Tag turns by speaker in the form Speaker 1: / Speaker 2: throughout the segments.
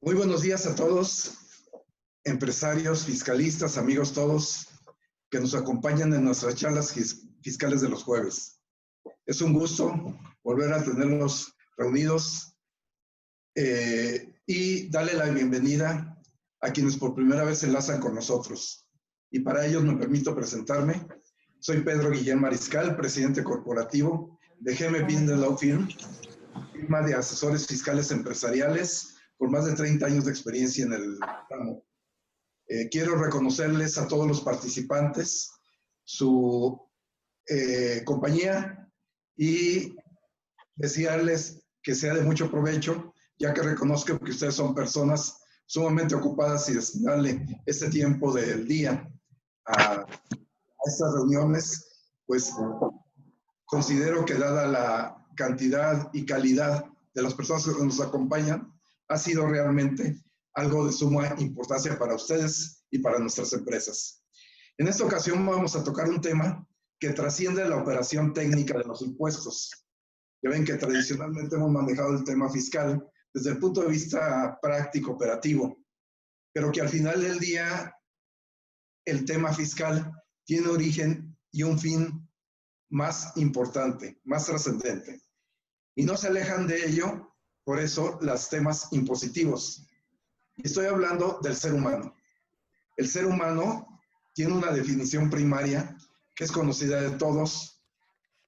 Speaker 1: Muy buenos días a todos, empresarios, fiscalistas, amigos todos que nos acompañan en nuestras charlas fiscales de los jueves. Es un gusto volver a tenerlos reunidos y darle la bienvenida a quienes por primera vez se enlazan con nosotros. Y para ellos me permito presentarme. Soy Pedro Guillén Mariscal, presidente corporativo de GM Business Law Firm, firma de asesores fiscales empresariales por más de 30 años de experiencia en el ramo. Quiero reconocerles a todos los participantes su compañía y desearles que sea de mucho provecho, ya que reconozco que ustedes son personas sumamente ocupadas y destinarle este tiempo del día a estas reuniones, pues considero que dada la cantidad y calidad de las personas que nos acompañan, ha sido realmente algo de suma importancia para ustedes y para nuestras empresas. En esta ocasión vamos a tocar un tema que trasciende la operación técnica de los impuestos. Ya ven que tradicionalmente hemos manejado el tema fiscal desde el punto de vista práctico, operativo, pero que al final del día el tema fiscal tiene origen y un fin más importante, más trascendente. Y no se alejan de ello, por eso los temas impositivos. Estoy hablando del ser humano. El ser humano tiene una definición primaria que es conocida de todos,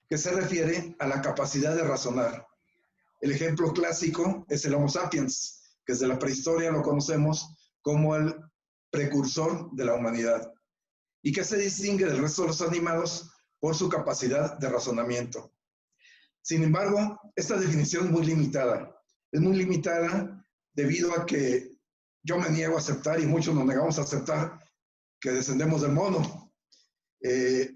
Speaker 1: que se refiere a la capacidad de razonar. El ejemplo clásico es el Homo sapiens, que desde la prehistoria lo conocemos como el precursor de la humanidad, y que se distingue del resto de los animales por su capacidad de razonamiento. Sin embargo, esta definición es muy limitada. Es muy limitada debido a que yo me niego a aceptar, y muchos nos negamos a aceptar, que descendemos del mono.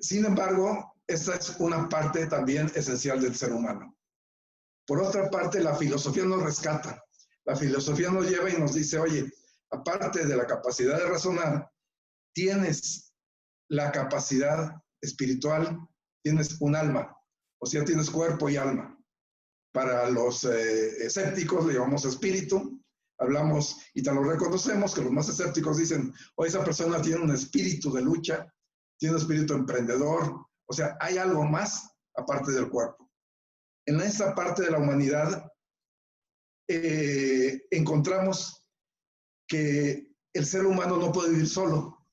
Speaker 1: Sin embargo, esta es una parte también esencial del ser humano. Por otra parte, la filosofía nos rescata. La filosofía nos lleva y nos dice, oye, aparte de la capacidad de razonar, tienes la capacidad espiritual, tienes un alma, o sea, tienes cuerpo y alma. Para los escépticos le llamamos espíritu, hablamos y te lo reconocemos, que los más escépticos dicen, o esa persona tiene un espíritu de lucha, tiene un espíritu emprendedor, o sea, hay algo más aparte del cuerpo. En esta parte de la humanidad encontramos que el ser humano no puede vivir solo,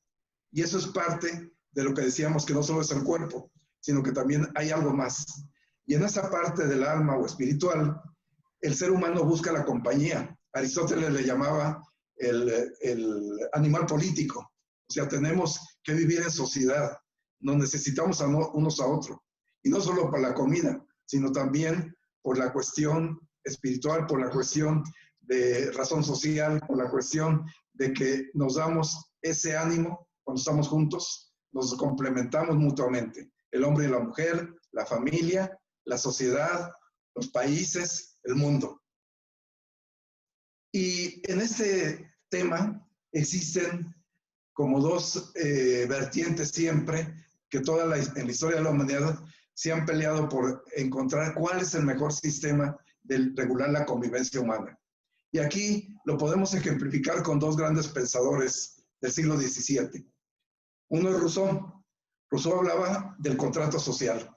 Speaker 1: y eso es parte de lo que decíamos, que no solo es el cuerpo, sino que también hay algo más. Y en esa parte del alma o espiritual, el ser humano busca la compañía. Aristóteles le llamaba el animal político. O sea, tenemos que vivir en sociedad. Nos necesitamos unos a otros. Y no solo por la comida, sino también por la cuestión espiritual, por la cuestión de razón social, por la cuestión de que nos damos ese ánimo cuando estamos juntos, nos complementamos mutuamente. El hombre y la mujer, la familia, la sociedad, los países, el mundo. Y en este tema existen como dos vertientes siempre, que en la historia de la humanidad se han peleado por encontrar cuál es el mejor sistema de regular la convivencia humana. Y aquí lo podemos ejemplificar con dos grandes pensadores del siglo XVII. Uno es Rousseau. Rousseau hablaba del contrato social.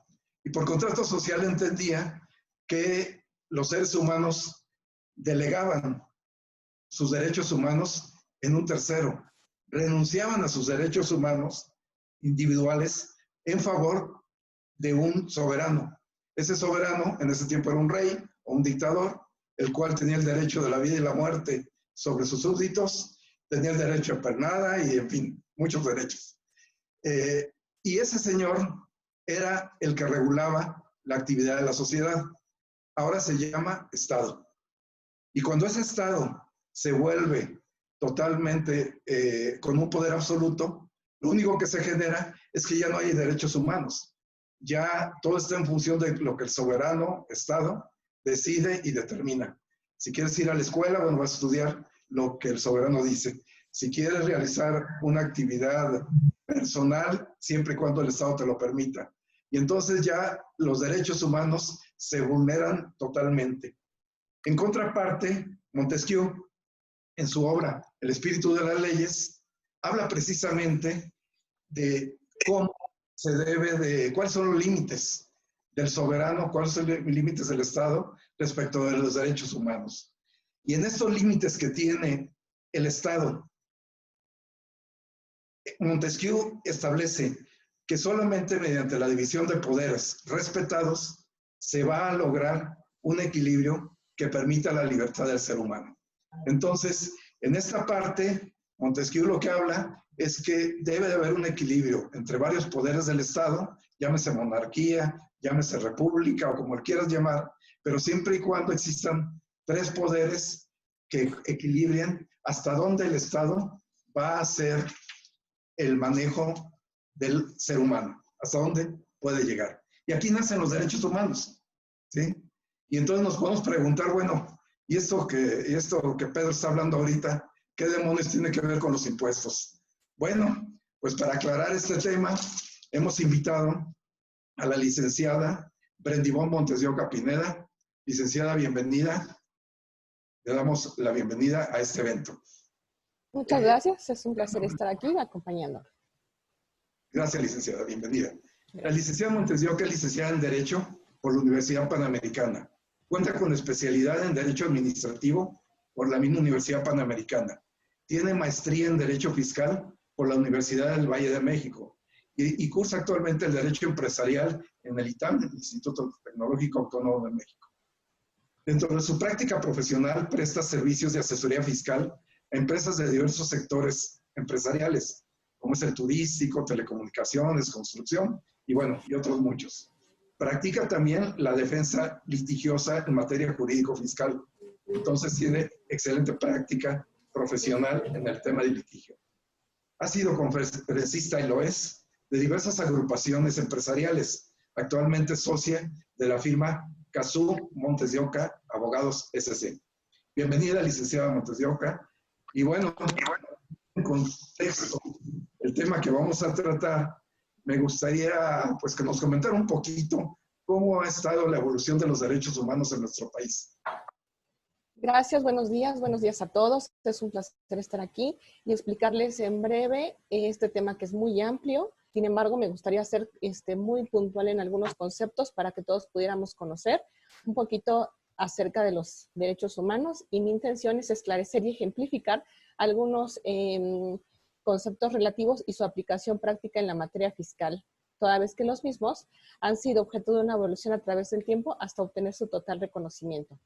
Speaker 1: Y por contrato social entendía que los seres humanos delegaban sus derechos humanos en un tercero, renunciaban a sus derechos humanos individuales en favor de un soberano. Ese soberano en ese tiempo era un rey o un dictador, el cual tenía el derecho de la vida y la muerte sobre sus súbditos, tenía el derecho a pernada y, en fin, muchos derechos. Y ese señor era el que regulaba la actividad de la sociedad. Ahora se llama Estado. Y cuando ese Estado se vuelve totalmente con un poder absoluto, lo único que se genera es que ya no hay derechos humanos. Ya todo está en función de lo que el soberano Estado decide y determina. Si quieres ir a la escuela, bueno, vas a estudiar lo que el soberano dice. Si quieres realizar una actividad personal, siempre y cuando el Estado te lo permita. Y entonces ya los derechos humanos se vulneran totalmente. En contraparte, Montesquieu en su obra El espíritu de las leyes, habla precisamente de cómo se debe de, cuáles son los límites del soberano, cuáles son los límites del Estado respecto de los derechos humanos. Y en estos límites que tiene el Estado, Montesquieu establece que solamente mediante la división de poderes respetados se va a lograr un equilibrio que permita la libertad del ser humano. Entonces, en esta parte, Montesquieu lo que habla es que debe de haber un equilibrio entre varios poderes del Estado, llámese monarquía, llámese república o como quieras llamar, pero siempre y cuando existan tres poderes que equilibren hasta dónde el Estado va a hacer el manejo del ser humano, hasta dónde puede llegar. Y aquí nacen los derechos humanos, ¿sí? Y entonces nos podemos preguntar, bueno, ¿y esto que Pedro está hablando ahorita, qué demonios tiene que ver con los impuestos? Bueno, pues para aclarar este tema, hemos invitado a la licenciada Brendibón Montes de Oca Pineda. Licenciada, bienvenida. Le damos la bienvenida a este evento.
Speaker 2: Muchas gracias, es un placer estar aquí acompañando.
Speaker 1: Gracias, licenciada, bienvenida. La licenciada Montes de Oca es licenciada en Derecho por la Universidad Panamericana. Cuenta con especialidad en Derecho Administrativo por la misma Universidad Panamericana. Tiene maestría en Derecho Fiscal por la Universidad del Valle de México y cursa actualmente el Derecho Empresarial en el ITAM, el Instituto Tecnológico Autónomo de México. Dentro de su práctica profesional presta servicios de asesoría fiscal a empresas de diversos sectores empresariales, como es el turístico, telecomunicaciones, construcción y bueno, y otros muchos. Practica también la defensa litigiosa en materia jurídico-fiscal. Entonces tiene excelente práctica profesional en el tema de litigio. Ha sido conferencista, y lo es, de diversas agrupaciones empresariales. Actualmente socia de la firma Cazú Montes de Oca Abogados SC. Bienvenida, licenciada Montes de Oca. Y bueno, en contexto, el tema que vamos a tratar, me gustaría pues que nos comentara un poquito cómo ha estado la evolución de los derechos humanos en nuestro país.
Speaker 2: Gracias, buenos días a todos. Es un placer estar aquí y explicarles en breve este tema que es muy amplio. Sin embargo, me gustaría ser muy puntual en algunos conceptos para que todos pudiéramos conocer un poquito acerca de los derechos humanos, y mi intención es esclarecer y ejemplificar algunos conceptos relativos y su aplicación práctica en la materia fiscal, toda vez que los mismos han sido objeto de una evolución a través del tiempo hasta obtener su total reconocimiento.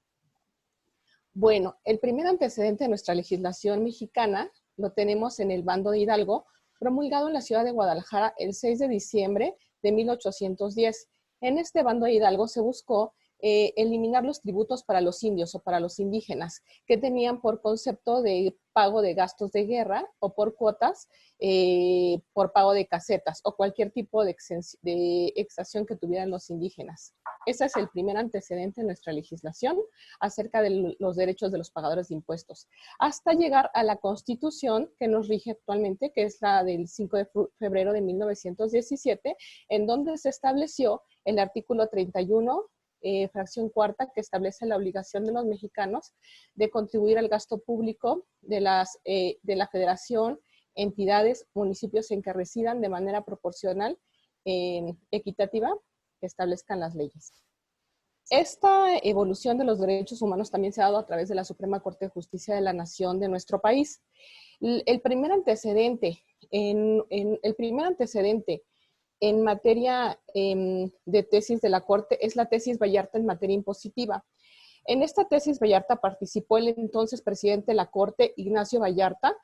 Speaker 2: Bueno, el primer antecedente de nuestra legislación mexicana lo tenemos en el Bando de Hidalgo, promulgado en la ciudad de Guadalajara el 6 de diciembre de 1810. En este Bando de Hidalgo se buscó eliminar los tributos para los indios o para los indígenas, que tenían por concepto de pago de gastos de guerra o por cuotas, por pago de casetas o cualquier tipo de exención que tuvieran los indígenas. Ese es el primer antecedente de nuestra legislación acerca de los derechos de los pagadores de impuestos, hasta llegar a la Constitución que nos rige actualmente, que es la del 5 de febrero de 1917, en donde se estableció el artículo 31, fracción cuarta, que establece la obligación de los mexicanos de contribuir al gasto público de la federación, entidades, municipios en que residan de manera proporcional, equitativa, que establezcan las leyes. Esta evolución de los derechos humanos también se ha dado a través de la Suprema Corte de Justicia de la Nación de nuestro país. El primer antecedente en materia de tesis de la Corte es la tesis Vallarta en materia impositiva. En esta tesis Vallarta participó el entonces presidente de la Corte, Ignacio Vallarta,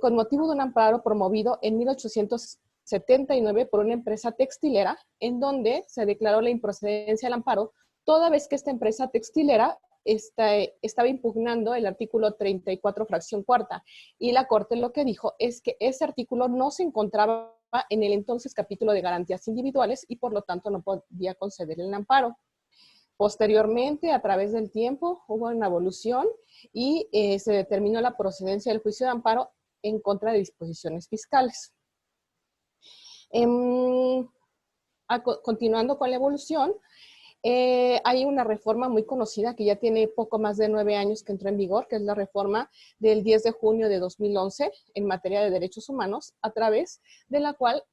Speaker 2: con motivo de un amparo promovido en 1879 por una empresa textilera, en donde se declaró la improcedencia del amparo, toda vez que esta empresa textilera estaba impugnando el artículo 34, fracción cuarta, y la Corte lo que dijo es que ese artículo no se encontraba en el entonces capítulo de garantías individuales y por lo tanto no podía conceder el amparo. Posteriormente, a través del tiempo, hubo una evolución y se determinó la procedencia del juicio de amparo en contra de disposiciones fiscales. Continuando con la evolución, Hay una reforma muy conocida que ya tiene poco más de 9 años que entró en vigor, que es la reforma del 10 de junio de 2011 en materia de derechos humanos, a través de la cual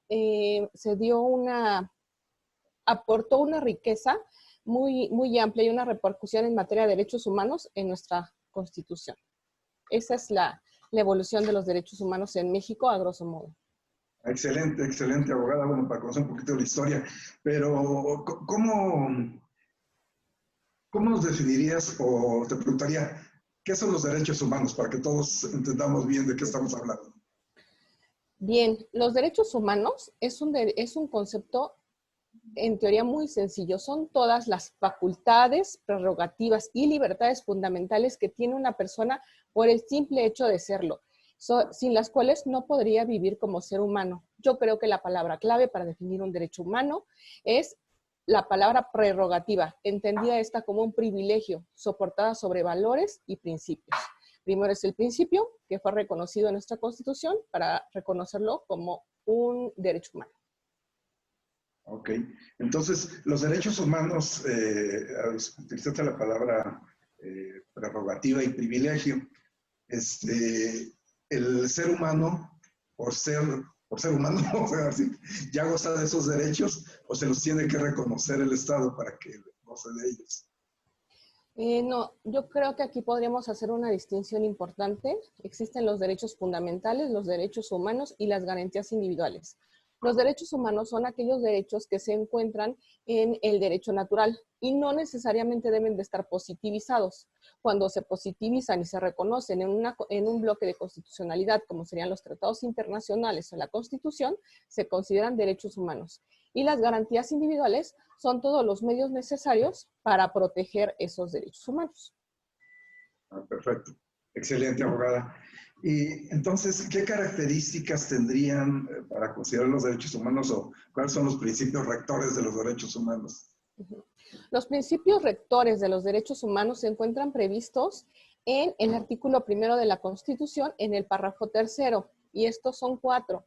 Speaker 2: aportó una riqueza muy amplia y una repercusión en materia de derechos humanos en nuestra Constitución. Esa es la evolución de los derechos humanos en México, a grosso modo.
Speaker 1: Excelente, excelente, abogada. Bueno, para conocer un poquito de la historia, pero ¿cómo nos definirías o te preguntaría qué son los derechos humanos para que todos entendamos bien de qué estamos hablando?
Speaker 2: Bien, los derechos humanos es un concepto en teoría muy sencillo. Son todas las facultades, prerrogativas y libertades fundamentales que tiene una persona por el simple hecho de serlo, sin las cuales no podría vivir como ser humano. Yo creo que la palabra clave para definir un derecho humano es la palabra prerrogativa, entendida esta como un privilegio, soportada sobre valores y principios. Primero es el principio, que fue reconocido en nuestra Constitución para reconocerlo como un derecho humano.
Speaker 1: Ok, entonces los derechos humanos, utilizaste la palabra prerrogativa y privilegio. El ser humano, por ser humano, o sea, ya goza de esos derechos o se los tiene que reconocer el Estado para que goce de ellos.
Speaker 2: No, yo creo que aquí podríamos hacer una distinción importante. Existen los derechos fundamentales, los derechos humanos y las garantías individuales. Los derechos humanos son aquellos derechos que se encuentran en el derecho natural y no necesariamente deben de estar positivizados. Cuando se positivizan y se reconocen en un bloque de constitucionalidad, como serían los tratados internacionales o la Constitución, se consideran derechos humanos. Y las garantías individuales son todos los medios necesarios para proteger esos derechos humanos.
Speaker 1: Perfecto. Excelente, abogada. Y entonces, ¿qué características tendrían para considerar los derechos humanos o cuáles son los principios rectores de los derechos humanos?
Speaker 2: Los principios rectores de los derechos humanos se encuentran previstos en el artículo 1 de la Constitución, en el párrafo 3, y estos son 4.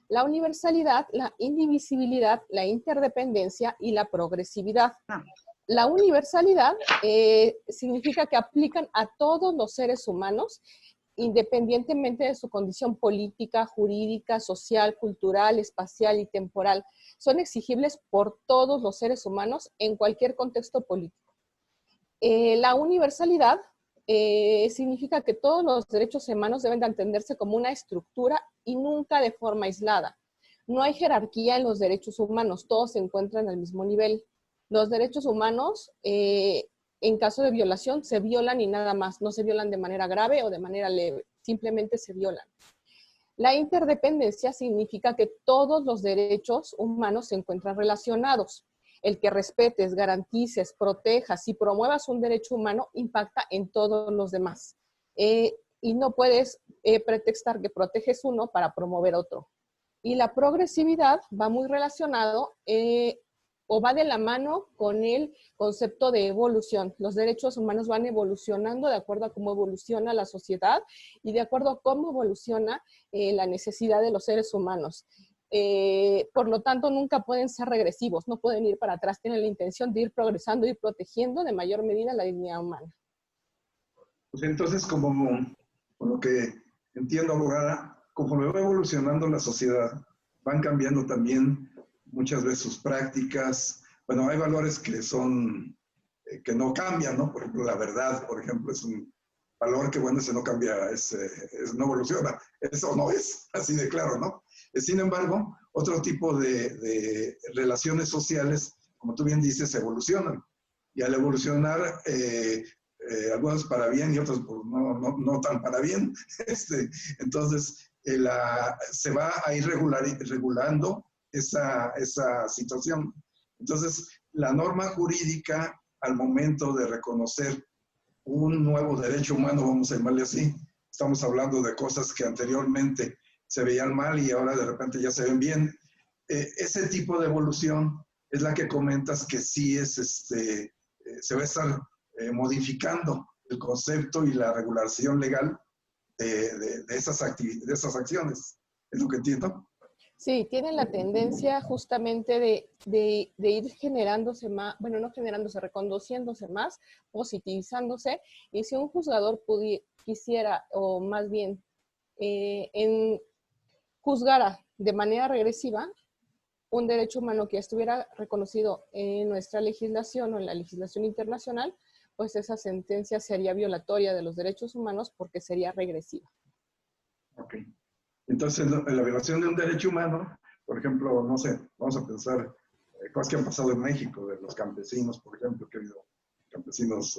Speaker 2: La universalidad, la indivisibilidad, la interdependencia y la progresividad. La universalidad significa que aplican a todos los seres humanos, independientemente de su condición política, jurídica, social, cultural, espacial y temporal. Son exigibles por todos los seres humanos en cualquier contexto político. La universalidad significa que todos los derechos humanos deben de entenderse como una estructura y nunca de forma aislada. No hay jerarquía en los derechos humanos, todos se encuentran al mismo nivel. Los derechos humanos, en caso de violación, se violan y nada más. No se violan de manera grave o de manera leve, simplemente se violan. La interdependencia significa que todos los derechos humanos se encuentran relacionados. El que respetes, garantices, protejas y promuevas un derecho humano impacta en todos los demás. Y no puedes pretextar que proteges uno para promover otro. Y la progresividad va muy relacionado o va de la mano con el concepto de evolución. Los derechos humanos van evolucionando de acuerdo a cómo evoluciona la sociedad y de acuerdo a cómo evoluciona la necesidad de los seres humanos. Por lo tanto, nunca pueden ser regresivos, no pueden ir para atrás, tienen la intención de ir progresando, ir protegiendo de mayor medida la dignidad humana.
Speaker 1: Pues entonces, como lo que entiendo, abogada, conforme va evolucionando la sociedad, van cambiando también muchas veces sus prácticas. Bueno, hay valores que son, que no cambian, ¿no? Por ejemplo, la verdad, por ejemplo, es un valor que, bueno, ese no cambia, no evoluciona. Eso no es así de claro, ¿no? Sin embargo, otro tipo de relaciones sociales, como tú bien dices, evolucionan. Y al evolucionar, algunos para bien y otros pues, no tan para bien, entonces se va a ir regulando esa situación. Entonces, la norma jurídica, al momento de reconocer un nuevo derecho humano, vamos a llamarle así, estamos hablando de cosas que anteriormente se veían mal y ahora de repente ya se ven bien. Ese tipo de evolución es la que comentas que sí es, se va a estar modificando el concepto y la regulación legal de esas acciones. ¿Es lo que entiendo?
Speaker 2: Sí, tienen la tendencia justamente de ir generándose más, bueno, no generándose, reconociéndose más, positivizándose, y si un juzgador quisiera, o más bien juzgara de manera regresiva un derecho humano que estuviera reconocido en nuestra legislación o en la legislación internacional, pues esa sentencia sería violatoria de los derechos humanos porque sería regresiva.
Speaker 1: Ok. Entonces, la violación de un derecho humano, por ejemplo, no sé, vamos a pensar cosas que han pasado en México, de los campesinos, por ejemplo, que ha habido campesinos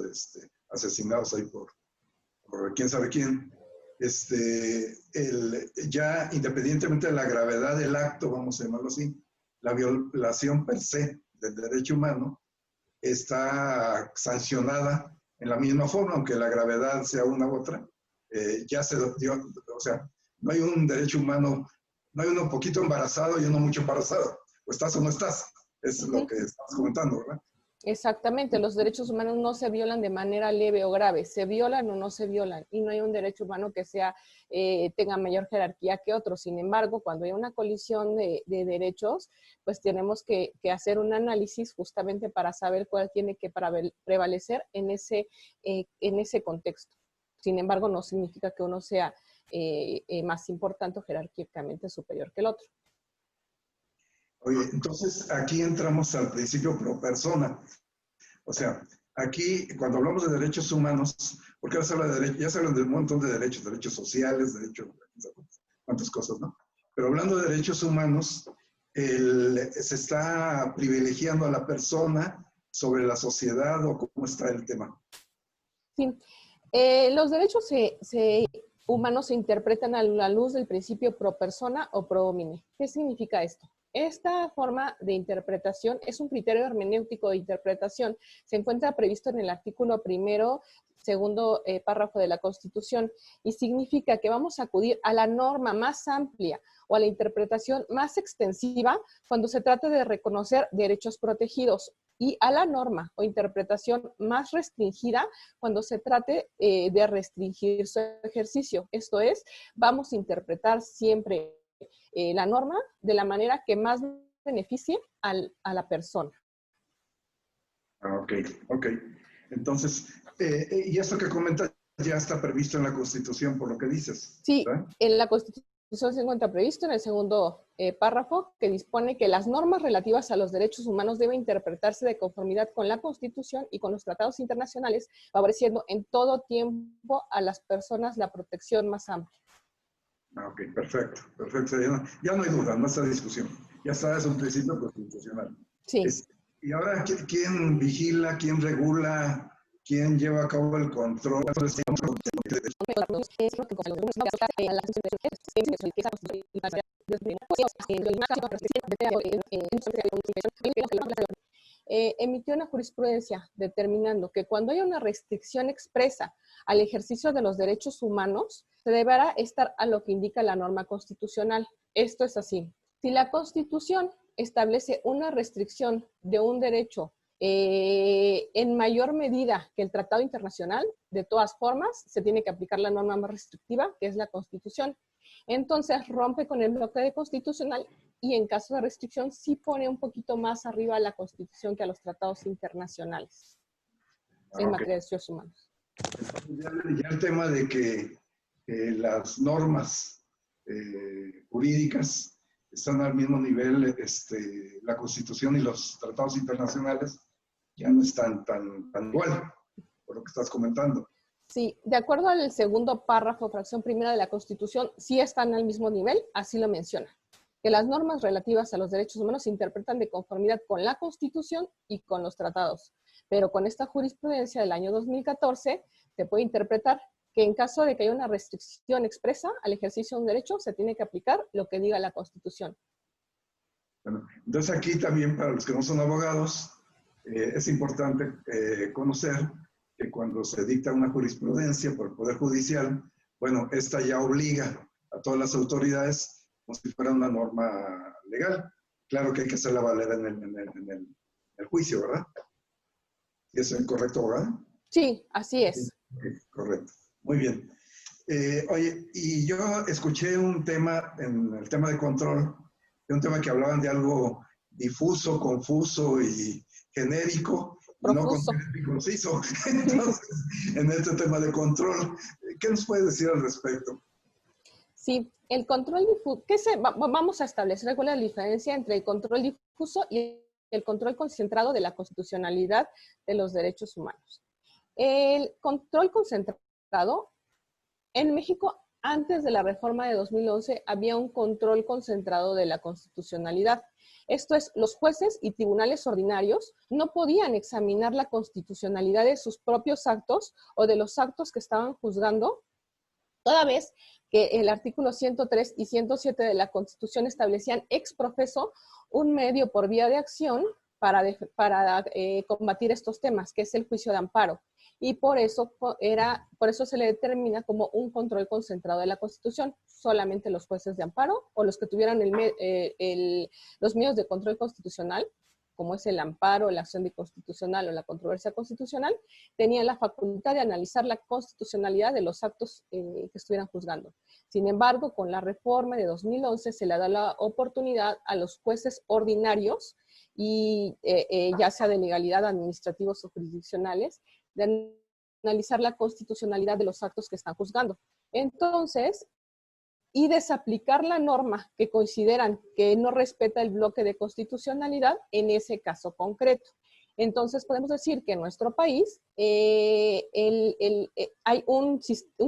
Speaker 1: asesinados ahí por quién sabe quién. Ya independientemente de la gravedad del acto, vamos a llamarlo así, la violación per se del derecho humano está sancionada en la misma forma, aunque la gravedad sea una u otra. Ya se dio, o sea, no hay un derecho humano, no hay uno poquito embarazado y uno mucho embarazado. O estás o no estás. Es lo que estamos comentando, ¿verdad?
Speaker 2: Exactamente, los derechos humanos no se violan de manera leve o grave, se violan o no se violan, y no hay un derecho humano que tenga mayor jerarquía que otro. Sin embargo, cuando hay una colisión de derechos, pues tenemos que hacer un análisis justamente para saber cuál tiene que prevalecer en ese contexto. Sin embargo, no significa que uno sea más importante o jerárquicamente superior que el otro.
Speaker 1: Oye, entonces aquí entramos al principio pro persona. O sea, aquí cuando hablamos de derechos humanos, porque ahora se habla de derechos, ya se hablan de un montón de derechos sociales, derechos, cuántas cosas, ¿no? Pero hablando de derechos humanos, se está privilegiando a la persona sobre la sociedad, o cómo está el tema.
Speaker 2: Sí, los derechos humanos se interpretan a la luz del principio pro persona o pro homine. ¿Qué significa esto? Esta forma de interpretación es un criterio hermenéutico de interpretación. Se encuentra previsto en el artículo 1º, segundo párrafo de la Constitución, y significa que vamos a acudir a la norma más amplia o a la interpretación más extensiva cuando se trata de reconocer derechos protegidos, y a la norma o interpretación más restringida cuando se trate de restringir su ejercicio. Esto es, vamos a interpretar siempre la norma de la manera que más beneficie a la persona.
Speaker 1: Ok, ok. Entonces, y esto que comentas ya está previsto en la Constitución, por lo que dices,
Speaker 2: Sí,
Speaker 1: ¿verdad?
Speaker 2: en la Constitución se encuentra previsto en el segundo párrafo, que dispone que las normas relativas a los derechos humanos deben interpretarse de conformidad con la Constitución y con los tratados internacionales, favoreciendo en todo tiempo a las personas la protección más amplia.
Speaker 1: Ok, perfecto, perfecto. Ya no hay duda, no está discusión. Ya está, es un principio constitucional.
Speaker 2: Sí.
Speaker 1: Y ahora, ¿quién vigila, quién regula, quién lleva a cabo el control?
Speaker 2: Emitió una jurisprudencia determinando que cuando hay una restricción expresa al ejercicio de los derechos humanos, se deberá estar a lo que indica la norma constitucional. Esto es así. Si la Constitución establece una restricción de un derecho en mayor medida que el tratado internacional, de todas formas, se tiene que aplicar la norma más restrictiva, que es la Constitución. Entonces, rompe con el bloque constitucional y en caso de restricción sí pone un poquito más arriba a la Constitución que a los tratados internacionales en materia de derechos humanos.
Speaker 1: Ya el tema de que las normas jurídicas están al mismo nivel, la Constitución y los tratados internacionales ya no están tan igual, por lo que estás comentando.
Speaker 2: Sí, de acuerdo al segundo párrafo, fracción primera de la Constitución, sí están al mismo nivel, así lo menciona, que las normas relativas a los derechos humanos se interpretan de conformidad con la Constitución y con los tratados. Pero con esta jurisprudencia del año 2014, se puede interpretar que en caso de que haya una restricción expresa al ejercicio de un derecho, se tiene que aplicar lo que diga la Constitución.
Speaker 1: Bueno, entonces aquí también para los que no son abogados, es importante conocer que cuando se dicta una jurisprudencia por el Poder Judicial, bueno, esta ya obliga a todas las autoridades como si fuera una norma legal. Claro que hay que hacerla valer en el juicio, ¿verdad? ¿Es el correcto, abogado?
Speaker 2: Sí, así es.
Speaker 1: Sí, correcto. Muy bien. Oye, y yo escuché un tema, en el tema de control, un tema que hablaban de algo difuso, confuso y genérico, y no concreto y conciso. Entonces, en este tema de control, ¿qué nos puede decir al respecto?
Speaker 2: Sí, el control difuso, vamos a establecer cuál es la diferencia entre el control difuso y el control concentrado de la constitucionalidad de los derechos humanos. El control concentrado, en México, antes de la reforma de 2011, había un control concentrado de la constitucionalidad. Esto es, los jueces y tribunales ordinarios no podían examinar la constitucionalidad de sus propios actos o de los actos que estaban juzgando, toda vez que el artículo 103 y 107 de la Constitución establecían ex profeso un medio por vía de acción para combatir estos temas, que es el juicio de amparo. Y por eso se le determina como un control concentrado de la Constitución. Solamente los jueces de amparo o los que tuvieran los medios de control constitucional, como es el amparo, la acción de constitucional o la controversia constitucional, tenían la facultad de analizar la constitucionalidad de los actos que estuvieran juzgando. Sin embargo, con la reforma de 2011 se le da la oportunidad a los jueces ordinarios, y ya sea de legalidad, administrativos o jurisdiccionales, de analizar la constitucionalidad de los actos que están juzgando. Entonces, y desaplicar la norma que consideran que no respeta el bloque de constitucionalidad en ese caso concreto. Entonces, podemos decir que en nuestro país hay un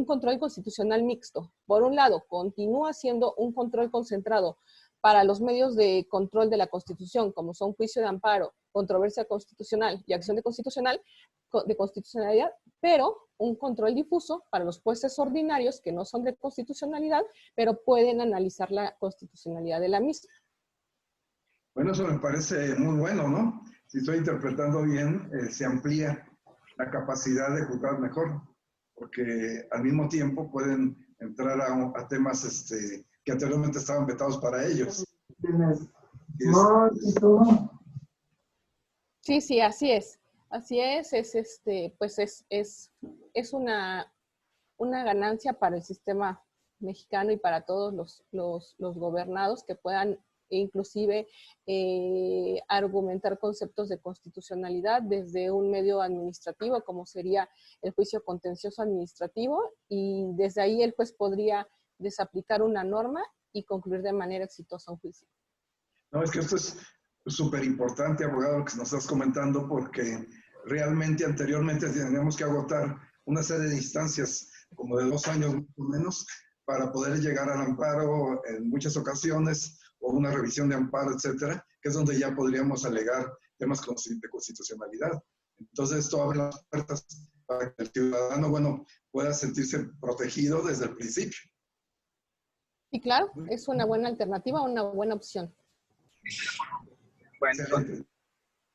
Speaker 2: control constitucional mixto. Por un lado, continúa siendo un control concentrado para los medios de control de la Constitución, como son juicio de amparo, controversia constitucional y acción de constitucionalidad, pero un control difuso para los jueces ordinarios que no son de constitucionalidad, pero pueden analizar la constitucionalidad de la misma.
Speaker 1: Bueno, eso me parece muy bueno, ¿no? Si estoy interpretando bien, se amplía la capacidad de juzgar mejor, porque al mismo tiempo pueden entrar a temas que anteriormente estaban vetados para ellos.
Speaker 2: Sí, así es. Así es una ganancia para el sistema mexicano y para todos los gobernados que puedan inclusive argumentar conceptos de constitucionalidad desde un medio administrativo, como sería el juicio contencioso administrativo, y desde ahí el juez podría desaplicar una norma y concluir de manera exitosa un juicio.
Speaker 1: No, es que esto es súper importante, abogado, lo que nos estás comentando, porque realmente anteriormente teníamos que agotar una serie de instancias, como de 2 años más o menos, para poder llegar al amparo en muchas ocasiones, o una revisión de amparo, etcétera, que es donde ya podríamos alegar temas de constitucionalidad. Entonces, esto abre las puertas para que el ciudadano, bueno, pueda sentirse protegido desde el principio.
Speaker 2: Y claro, es una buena alternativa, una buena opción.
Speaker 3: Bueno, entonces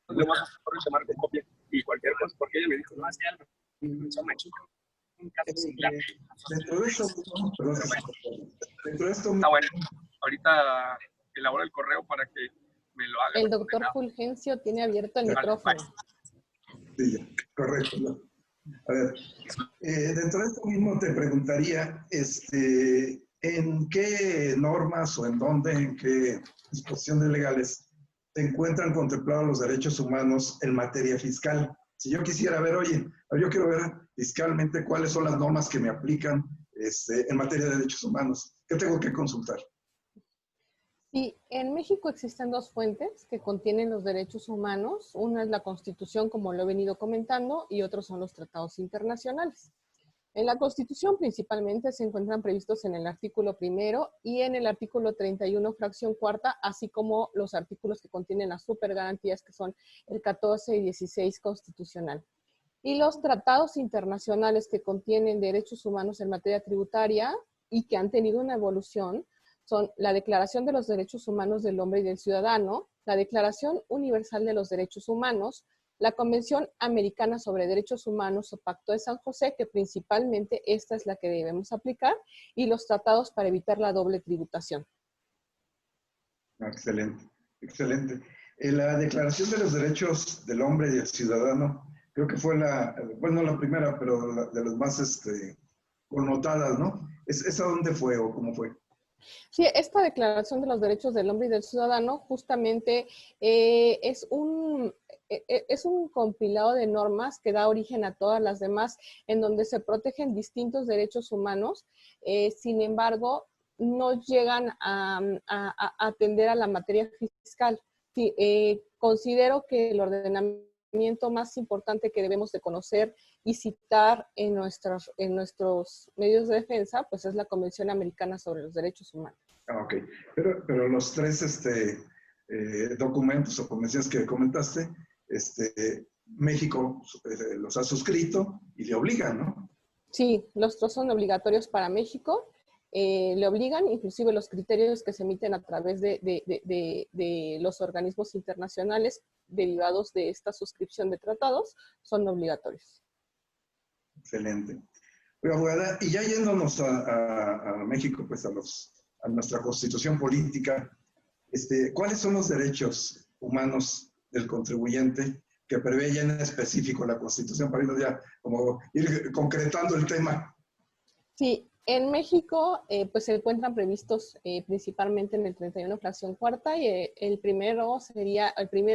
Speaker 3: le vas a llamar con copia y cualquier cosa, porque ella me dijo, no, es que algo, un caso similar.
Speaker 1: Dentro de esto,
Speaker 3: está bueno. Ahorita elabora el correo para que me lo haga.
Speaker 2: El doctor Fulgencio tiene abierto el micrófono.
Speaker 1: Sí, correcto. A ver, dentro de esto mismo te preguntaría, ¿en qué normas o en dónde, en qué disposiciones legales se encuentran contemplados los derechos humanos en materia fiscal? Si yo quisiera ver, oye, yo quiero ver fiscalmente cuáles son las normas que me aplican en materia de derechos humanos, ¿qué tengo que consultar?
Speaker 2: Sí, en México existen 2 fuentes que contienen los derechos humanos. Una es la Constitución, como lo he venido comentando, y otros son los tratados internacionales. En la Constitución principalmente se encuentran previstos en el artículo 1 y en el artículo 31, fracción 4, así como los artículos que contienen las supergarantías, que son el 14 y 16 constitucional. Y los tratados internacionales que contienen derechos humanos en materia tributaria y que han tenido una evolución son la Declaración de los Derechos Humanos del Hombre y del Ciudadano, la Declaración Universal de los Derechos Humanos, la Convención Americana sobre Derechos Humanos o Pacto de San José, que principalmente esta es la que debemos aplicar, y los tratados para evitar la doble tributación.
Speaker 1: Excelente, excelente. La Declaración de los Derechos del Hombre y del Ciudadano, creo que fue la primera, pero de las más connotadas, ¿no? ¿Esa dónde fue o cómo fue?
Speaker 2: Sí, esta Declaración de los Derechos del Hombre y del Ciudadano justamente es un compilado de normas que da origen a todas las demás, en donde se protegen distintos derechos humanos. Sin embargo, no llegan a atender a la materia fiscal. Sí, considero que el ordenamiento más importante que debemos de conocer y citar en nuestros medios de defensa, pues es la Convención Americana sobre los Derechos Humanos.
Speaker 1: Ah, ok. Pero los tres documentos o convenciones que comentaste, México los ha suscrito y le obligan, ¿no?
Speaker 2: Sí, los dos son obligatorios para México. Le obligan, inclusive los criterios que se emiten a través de los organismos internacionales derivados de esta suscripción de tratados son obligatorios.
Speaker 1: Excelente. Oiga, abogada, y ya yéndonos a México, pues a nuestra constitución política, ¿cuáles son los derechos humanos del contribuyente que prevé ya en específico la Constitución para irnos ya como ir concretando el tema?
Speaker 2: Sí, en México pues se encuentran previstos principalmente en el 31 fracción cuarta y el primer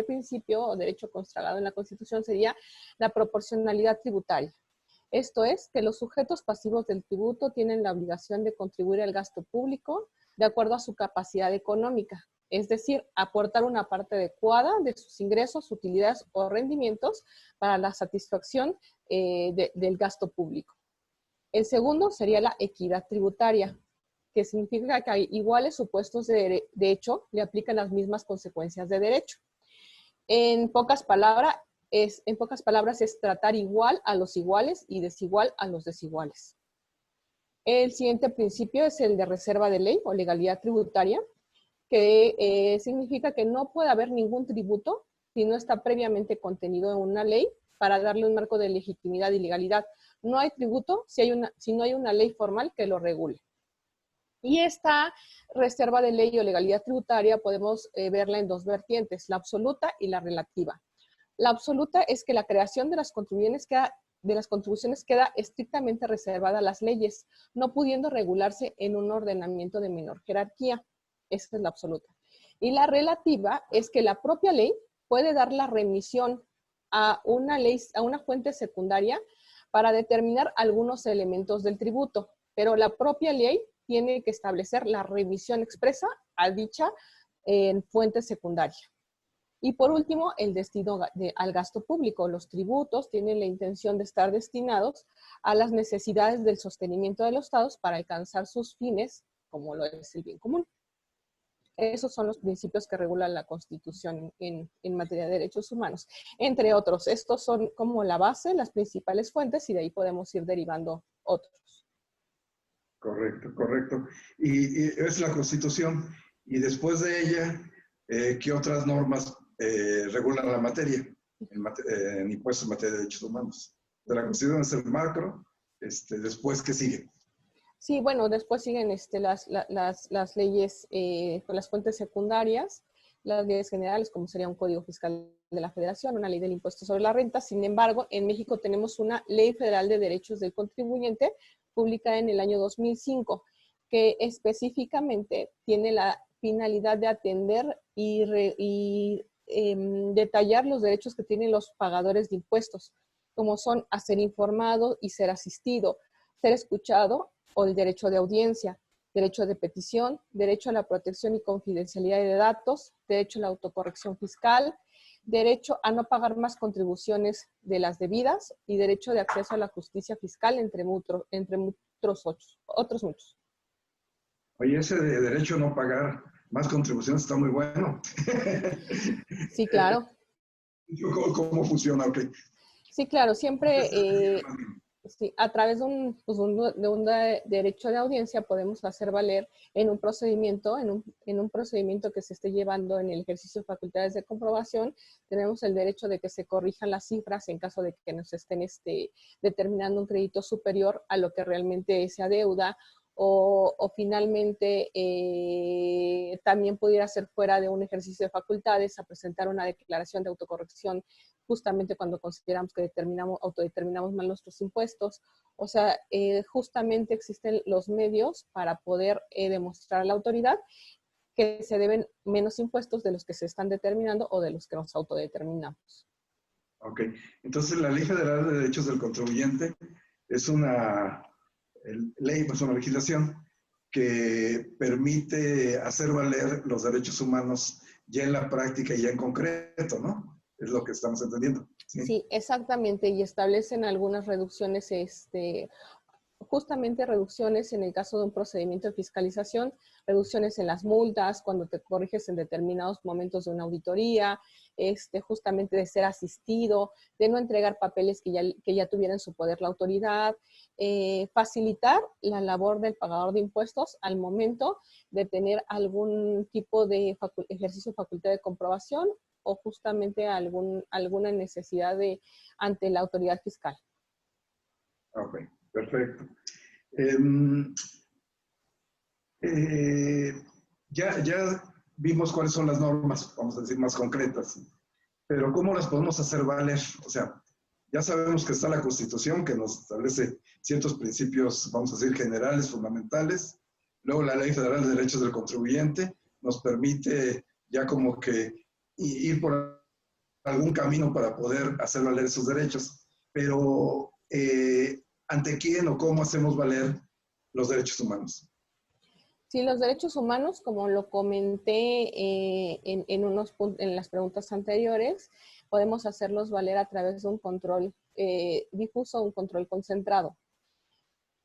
Speaker 2: principio o derecho consagrado en la Constitución sería la proporcionalidad tributaria. Esto es, que los sujetos pasivos del tributo tienen la obligación de contribuir al gasto público de acuerdo a su capacidad económica, es decir, aportar una parte adecuada de sus ingresos, utilidades o rendimientos para la satisfacción del gasto público. El segundo sería la equidad tributaria, que significa que a iguales supuestos de hecho le aplican las mismas consecuencias de derecho. En pocas palabras es tratar igual a los iguales y desigual a los desiguales. El siguiente principio es el de reserva de ley o legalidad tributaria, que significa que no puede haber ningún tributo si no está previamente contenido en una ley para darle un marco de legitimidad y legalidad. No hay tributo si no hay una ley formal que lo regule. Y esta reserva de ley o legalidad tributaria podemos verla en dos vertientes, la absoluta y la relativa. La absoluta es que la creación de las contribuciones queda estrictamente reservada a las leyes, no pudiendo regularse en un ordenamiento de menor jerarquía. Esa es la absoluta. Y la relativa es que la propia ley puede dar la remisión a una fuente secundaria para determinar algunos elementos del tributo, pero la propia ley tiene que establecer la remisión expresa a dicha fuente secundaria. Y por último, el destino al gasto público. Los tributos tienen la intención de estar destinados a las necesidades del sostenimiento de los estados para alcanzar sus fines, como lo es el bien común. Esos son los principios que regulan la Constitución en materia de derechos humanos. Entre otros, estos son como la base, las principales fuentes, y de ahí podemos ir derivando otros.
Speaker 1: Correcto, correcto. Y es la Constitución. Y después de ella, ¿qué otras normas regulan la materia en impuestos en materia de derechos humanos? De la Constitución es el macro, después, ¿qué sigue?
Speaker 2: Sí, bueno, después siguen las leyes con las fuentes secundarias, las leyes generales, como sería un Código Fiscal de la Federación, una ley del impuesto sobre la renta. Sin embargo, en México tenemos una Ley Federal de Derechos del Contribuyente, publicada en el año 2005, que específicamente tiene la finalidad de atender y detallar los derechos que tienen los pagadores de impuestos, como son a ser informado y ser asistido, ser escuchado o el derecho de audiencia, derecho de petición, derecho a la protección y confidencialidad de datos, derecho a la autocorrección fiscal, derecho a no pagar más contribuciones de las debidas y derecho de acceso a la justicia fiscal, entre otros muchos.
Speaker 1: Oye, ese de derecho a no pagar más contribuciones está muy bueno.
Speaker 2: Sí, claro.
Speaker 1: ¿Cómo funciona? Okay.
Speaker 2: Sí, claro, siempre sí, a través de un derecho de audiencia podemos hacer valer en un procedimiento que se esté llevando en el ejercicio de facultades de comprobación, tenemos el derecho de que se corrijan las cifras en caso de que nos estén determinando un crédito superior a lo que realmente se adeuda, o finalmente también pudiera ser fuera de un ejercicio de facultades a presentar una declaración de autocorrección justamente cuando consideramos que autodeterminamos mal nuestros impuestos. O sea, justamente existen los medios para poder demostrar a la autoridad que se deben menos impuestos de los que se están determinando o de los que nos autodeterminamos.
Speaker 1: Ok, entonces la Ley Federal de Derechos del Contribuyente es una ley, pues una legislación que permite hacer valer los derechos humanos ya en la práctica y ya en concreto, ¿no? Es lo que estamos entendiendo. Sí,
Speaker 2: sí, exactamente, y establecen algunas reducciones, justamente reducciones en el caso de un procedimiento de fiscalización, reducciones en las multas, cuando te corriges en determinados momentos de una auditoría, justamente de ser asistido, de no entregar papeles que ya tuviera en su poder la autoridad, facilitar la labor del pagador de impuestos al momento de tener algún tipo de ejercicio de facultad de comprobación o justamente alguna necesidad ante la autoridad fiscal.
Speaker 1: ok, perfecto. Ya vimos cuáles son las normas, vamos a decir, más concretas, pero ¿cómo las podemos hacer valer? O sea, ya sabemos que está la Constitución, que nos establece ciertos principios, vamos a decir, generales, fundamentales. Luego la Ley Federal de Derechos del Contribuyente nos permite ya como que ir por algún camino para poder hacer valer esos derechos. Pero, ¿ante quién o cómo hacemos valer los derechos humanos?
Speaker 2: Sí, los derechos humanos, como lo comenté en las preguntas anteriores, podemos hacerlos valer a través de un control difuso, un control concentrado.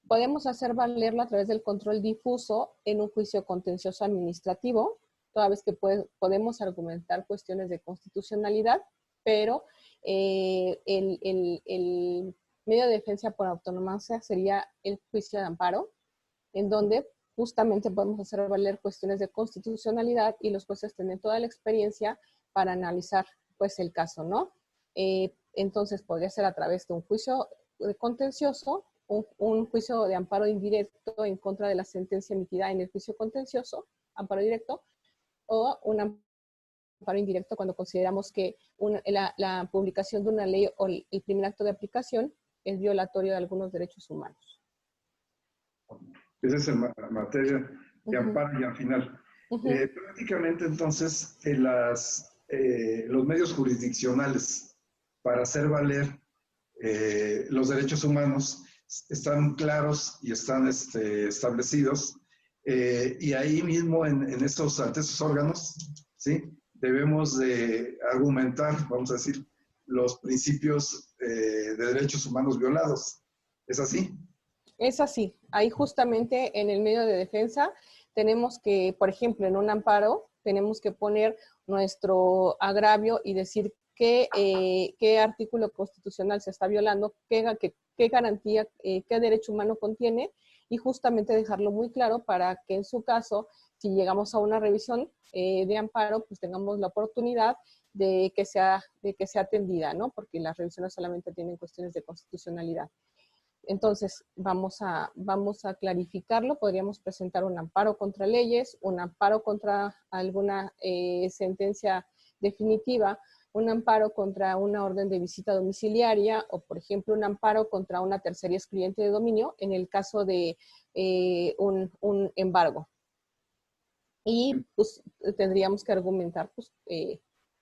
Speaker 2: Podemos hacer valerlo a través del control difuso en un juicio contencioso administrativo, toda vez que podemos argumentar cuestiones de constitucionalidad, pero el medio de defensa por autonomía sería el juicio de amparo, en donde justamente podemos hacer valer cuestiones de constitucionalidad y los jueces tienen toda la experiencia para analizar pues el caso, ¿no? Entonces podría ser a través de un juicio contencioso, un juicio de amparo indirecto en contra de la sentencia emitida en el juicio contencioso, amparo directo, o un amparo indirecto cuando consideramos que la publicación de una ley o el primer acto de aplicación es violatorio de algunos derechos humanos.
Speaker 1: Esa es la materia de amparo y al final. Prácticamente entonces los medios jurisdiccionales para hacer valer los derechos humanos están claros y están establecidos, y ahí mismo ante esos órganos, ¿sí? Debemos de argumentar, vamos a decir, los principios de derechos humanos violados. ¿Es así?
Speaker 2: Es así. Ahí justamente en el medio de defensa tenemos que, por ejemplo, en un amparo, tenemos que poner nuestro agravio y decir qué artículo constitucional se está violando, qué garantía, qué derecho humano contiene, y justamente dejarlo muy claro para que en su caso, si llegamos a una revisión de amparo, pues tengamos la oportunidad de que sea atendida, ¿no? Porque las revisiones solamente tienen cuestiones de constitucionalidad. Entonces, vamos a clarificarlo. Podríamos presentar un amparo contra leyes, un amparo contra alguna sentencia definitiva, un amparo contra una orden de visita domiciliaria o, por ejemplo, un amparo contra una tercería excluyente de dominio en el caso de un embargo. Y pues tendríamos que argumentar pues,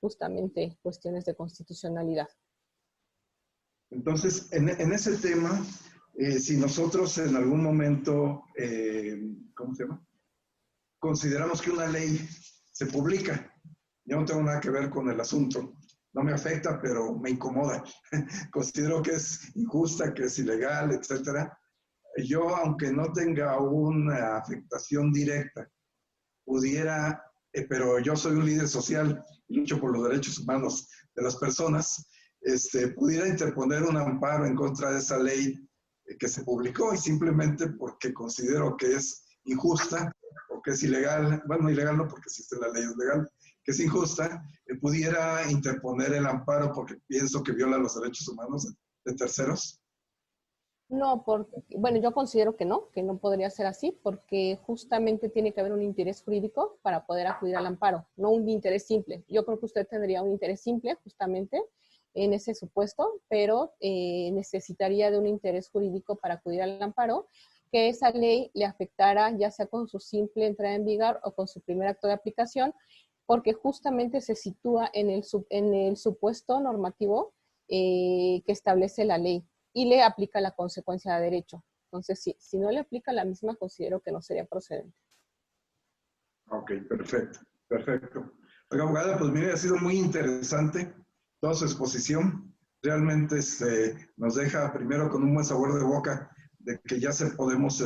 Speaker 2: justamente cuestiones de constitucionalidad.
Speaker 1: Entonces, en ese tema, si nosotros en algún momento, ¿cómo se llama? Consideramos que una ley se publica, yo no tengo nada que ver con el asunto, no me afecta, pero me incomoda. Considero que es injusta, que es ilegal, etcétera. Yo, aunque no tenga una afectación directa, pudiera, pero yo soy un líder social y lucho por los derechos humanos de las personas, pudiera interponer un amparo en contra de esa ley que se publicó y simplemente porque considero que es injusta o que es ilegal, bueno, ilegal no porque existe la ley, es legal, que es injusta, pudiera interponer el amparo porque pienso que viola los derechos humanos de terceros.
Speaker 2: No, bueno, yo considero que no podría ser así, porque justamente tiene que haber un interés jurídico para poder acudir al amparo, no un interés simple. Yo creo que usted tendría un interés simple justamente en ese supuesto, pero necesitaría de un interés jurídico para acudir al amparo, que esa ley le afectara ya sea con su simple entrada en vigor o con su primer acto de aplicación, porque justamente se sitúa en el supuesto normativo que establece la ley y le aplica la consecuencia de derecho. Entonces, si no le aplica la misma, considero que no sería procedente.
Speaker 1: Ok, perfecto, perfecto. Oiga, abogada, pues mire, ha sido muy interesante toda su exposición. Realmente nos deja primero con un buen sabor de boca de que ya se podemos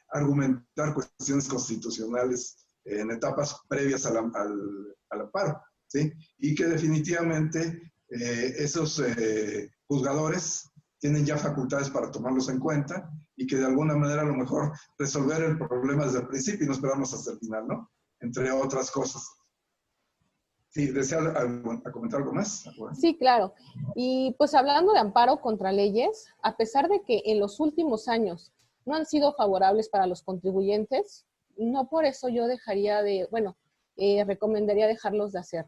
Speaker 1: argumentar cuestiones constitucionales en etapas previas al amparo, ¿sí? Y que definitivamente esos juzgadores tienen ya facultades para tomarlos en cuenta y que de alguna manera a lo mejor resolver el problema desde el principio y no esperarnos hasta el final, ¿no? Entre otras cosas. Sí, ¿desea comentar algo más?
Speaker 2: Sí, claro. Y pues hablando de amparo contra leyes, a pesar de que en los últimos años no han sido favorables para los contribuyentes, no por eso yo dejaría de, bueno, recomendaría dejarlos de hacer.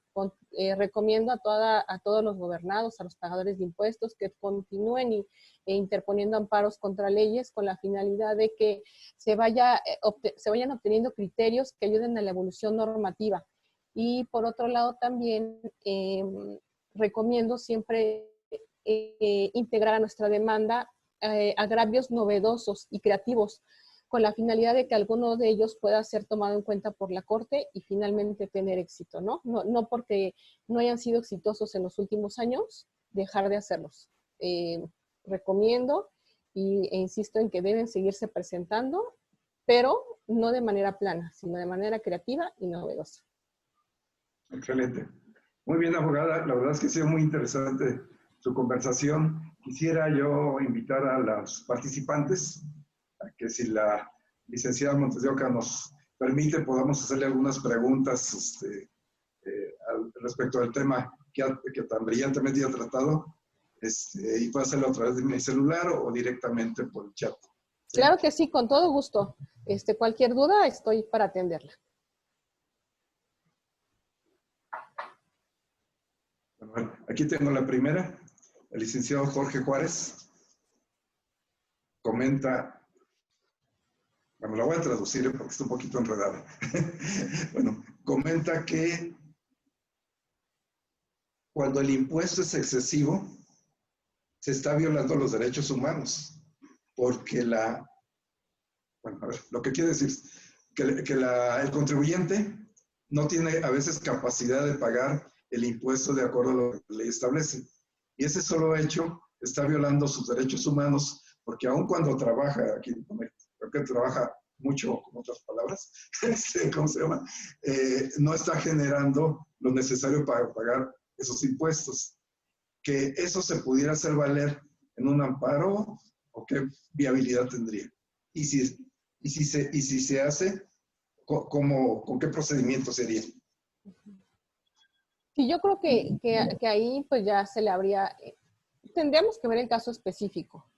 Speaker 2: Recomiendo a todos los gobernados, a los pagadores de impuestos, que continúen interponiendo amparos contra leyes con la finalidad de que se vayan obteniendo criterios que ayuden a la evolución normativa. Y por otro lado también recomiendo siempre integrar a nuestra demanda agravios novedosos y creativos, con la finalidad de que alguno de ellos pueda ser tomado en cuenta por la Corte y finalmente tener éxito, ¿no? No porque no hayan sido exitosos en los últimos años, dejar de hacerlos. Recomiendo e insisto en que deben seguirse presentando, pero no de manera plana, sino de manera creativa y novedosa.
Speaker 1: Excelente. Muy bien, abogada. La verdad es que ha sido muy interesante su conversación. Quisiera yo invitar a los participantes a que si la licenciada Montes de Oca nos permite, podamos hacerle algunas preguntas respecto al tema que tan brillantemente ha tratado, y puede hacerlo a través de mi celular o directamente por el chat. ¿Sí?
Speaker 2: Claro que sí, con todo gusto. Cualquier duda, estoy para atenderla.
Speaker 1: Bueno, aquí tengo la primera. El licenciado Jorge Juárez comenta, bueno, la voy a traducir porque está un poquito enredada. Bueno, comenta que cuando el impuesto es excesivo, se está violando los derechos humanos, porque bueno, a ver, lo que quiere decir que el contribuyente no tiene a veces capacidad de pagar el impuesto de acuerdo a lo que la ley establece. Y ese solo hecho está violando sus derechos humanos, porque aun cuando trabaja, aquí creo que trabaja mucho, con otras palabras, ¿cómo se llama? No está generando lo necesario para pagar esos impuestos. Que eso se pudiera hacer valer en un amparo, ¿o qué viabilidad tendría? Y si se hace, ¿con qué procedimiento sería?
Speaker 2: Sí, yo creo que ahí pues ya se le habría, tendríamos que ver el caso específico,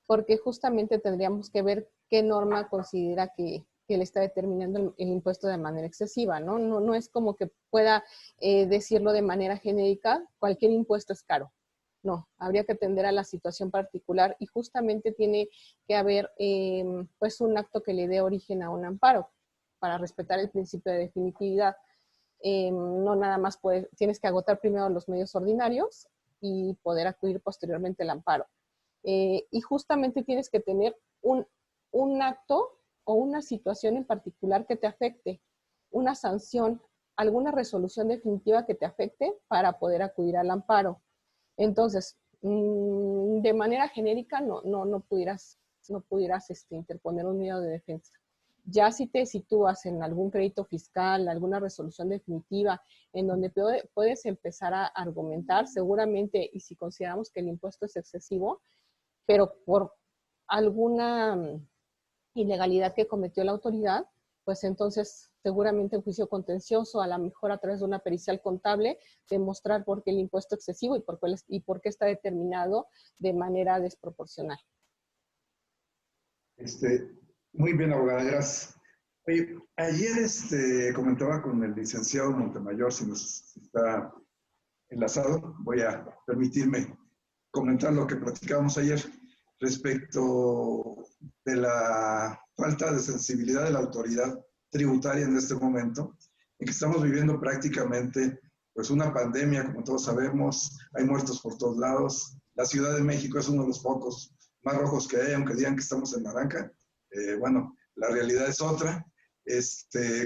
Speaker 2: porque justamente tendríamos que ver qué norma considera que le está determinando el impuesto de manera excesiva, ¿no? No es como que pueda decirlo de manera genérica, cualquier impuesto es caro. No, habría que atender a la situación particular y justamente tiene que haber pues un acto que le dé origen a un amparo para respetar el principio de definitividad. No nada más tienes que agotar primero los medios ordinarios y poder acudir posteriormente al amparo. Y justamente tienes que tener un acto o una situación en particular que te afecte, una sanción, alguna resolución definitiva que te afecte para poder acudir al amparo. Entonces, de manera genérica no pudieras interponer un medio de defensa. Ya si te sitúas en algún crédito fiscal, alguna resolución definitiva, en donde puedes empezar a argumentar seguramente, y si consideramos que el impuesto es excesivo, pero por alguna ilegalidad que cometió la autoridad, pues entonces seguramente en juicio contencioso, a lo mejor a través de una pericial contable, demostrar por qué el impuesto es excesivo y por qué está determinado de manera desproporcional.
Speaker 1: Este, Muy bien, abogada, gracias. Oye, ayer comentaba con el licenciado Montemayor, si está enlazado, voy a permitirme comentar lo que platicábamos ayer respecto de la falta de sensibilidad de la autoridad tributaria en este momento, en que estamos viviendo prácticamente pues una pandemia, como todos sabemos, hay muertos por todos lados. La Ciudad de México es uno de los focos más rojos que hay, aunque digan que estamos en naranja. Bueno, la realidad es otra.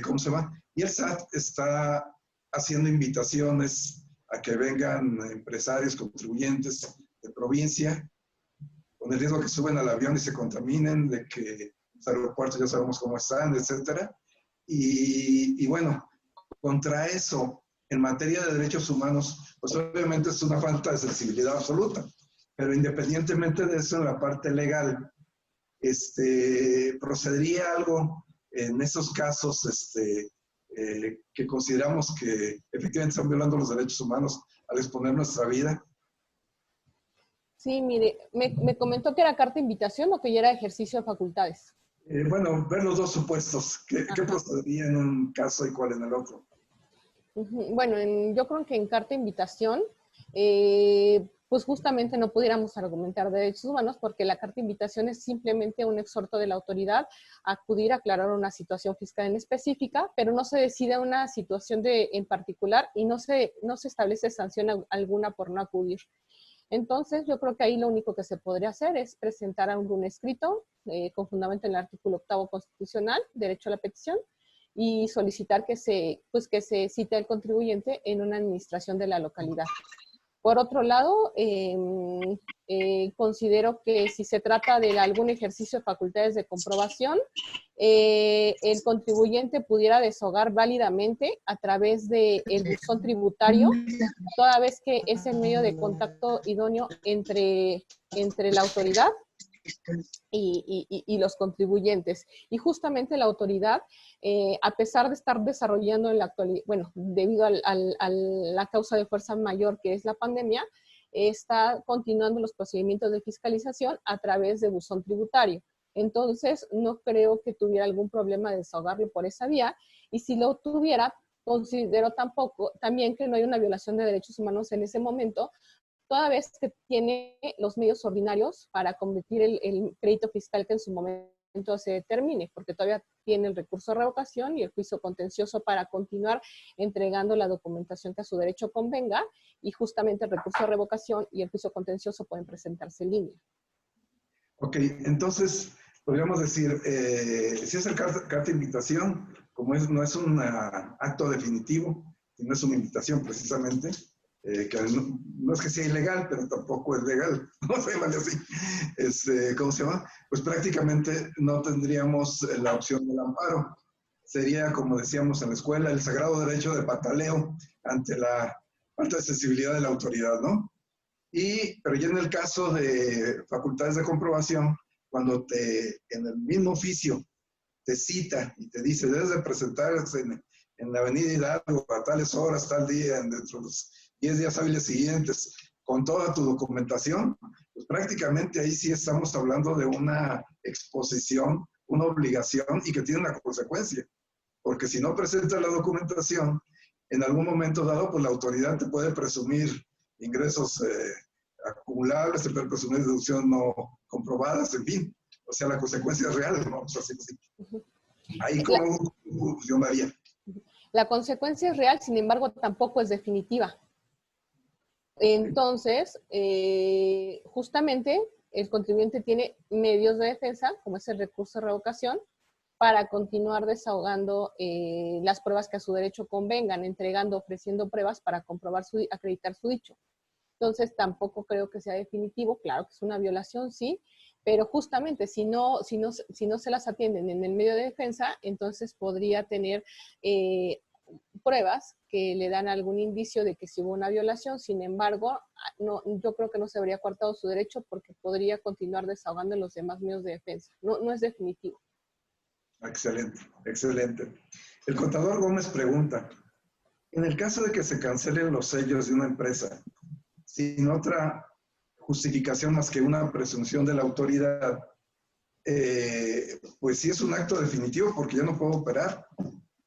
Speaker 1: ¿Cómo se llama? Y el SAT está haciendo invitaciones a que vengan empresarios, contribuyentes de provincia, con el riesgo que suben al avión y se contaminen, de que los aeropuertos ya sabemos cómo están, etcétera. Y bueno, contra eso, en materia de derechos humanos, pues obviamente es una falta de sensibilidad absoluta. Pero independientemente de eso, en la parte legal, procedería algo en esos casos que consideramos que efectivamente están violando los derechos humanos al exponer nuestra vida.
Speaker 2: Sí, mire, me comentó que era carta de invitación o que ya era ejercicio de facultades.
Speaker 1: Bueno, ver los dos supuestos. ¿Qué procedería en un caso y cuál en el otro?
Speaker 2: Bueno, yo creo que en carta de invitación, pues justamente no pudiéramos argumentar derechos humanos porque la carta de invitación es simplemente un exhorto de la autoridad a acudir a aclarar una situación fiscal en específica, pero no se decide una situación en particular y no se establece sanción alguna por no acudir. Entonces, yo creo que ahí lo único que se podría hacer es presentar algún escrito con fundamento en el artículo 8º constitucional, derecho a la petición, y solicitar que se cite al contribuyente en una administración de la localidad. Por otro lado, considero que si se trata de algún ejercicio de facultades de comprobación, el contribuyente pudiera desahogar válidamente a través del buzón tributario, toda vez que es el medio de contacto idóneo entre la autoridad y los contribuyentes. Y justamente la autoridad, a pesar de estar desarrollando en la actualidad, bueno, debido a la causa de fuerza mayor que es la pandemia, está continuando los procedimientos de fiscalización a través de buzón tributario. Entonces, no creo que tuviera algún problema de desahogarlo por esa vía, y si lo tuviera, considero también que no hay una violación de derechos humanos en ese momento, toda vez que tiene los medios ordinarios para convertir el crédito fiscal que en su momento se determine, porque todavía tiene el recurso de revocación y el juicio contencioso para continuar entregando la documentación que a su derecho convenga, y justamente el recurso de revocación y el juicio contencioso pueden presentarse en línea.
Speaker 1: Ok, entonces podríamos decir, si es el carta de invitación, como no es un acto definitivo, no es una invitación precisamente, que no es que sea ilegal, pero tampoco es legal, no se llama así. ¿Cómo se llama? Pues prácticamente no tendríamos la opción del amparo. Sería, como decíamos en la escuela, el sagrado derecho de pataleo ante la falta de sensibilidad de la autoridad, ¿no? Pero ya en el caso de facultades de comprobación, cuando en el mismo oficio te cita y te dice, debes de presentarse en la avenida Hidalgo a tales horas, tal día, dentro de los 10 días hábiles siguientes, con toda tu documentación, pues prácticamente ahí sí estamos hablando de una exposición, una obligación y que tiene una consecuencia. Porque si no presentas la documentación, en algún momento dado, pues la autoridad te puede presumir ingresos acumulables, te puede presumir deducción no comprobadas, en fin. O sea, la consecuencia es real, ¿no? O sea, sí. Ahí cómo funcionaría.
Speaker 2: La consecuencia es real, sin embargo, tampoco es definitiva. Entonces, justamente el contribuyente tiene medios de defensa, como es el recurso de revocación, para continuar desahogando las pruebas que a su derecho convengan, entregando, ofreciendo pruebas para comprobar acreditar su dicho. Entonces, tampoco creo que sea definitivo. Claro que es una violación, sí, pero justamente si no se las atienden en el medio de defensa, entonces podría tener pruebas que le dan algún indicio de que sí hubo una violación. Sin embargo, yo creo que no se habría coartado su derecho porque podría continuar desahogando en los demás medios de defensa. No es definitivo.
Speaker 1: Excelente, excelente. El contador Gómez pregunta, en el caso de que se cancelen los sellos de una empresa, sin otra justificación más que una presunción de la autoridad, pues sí es un acto definitivo porque yo no puedo operar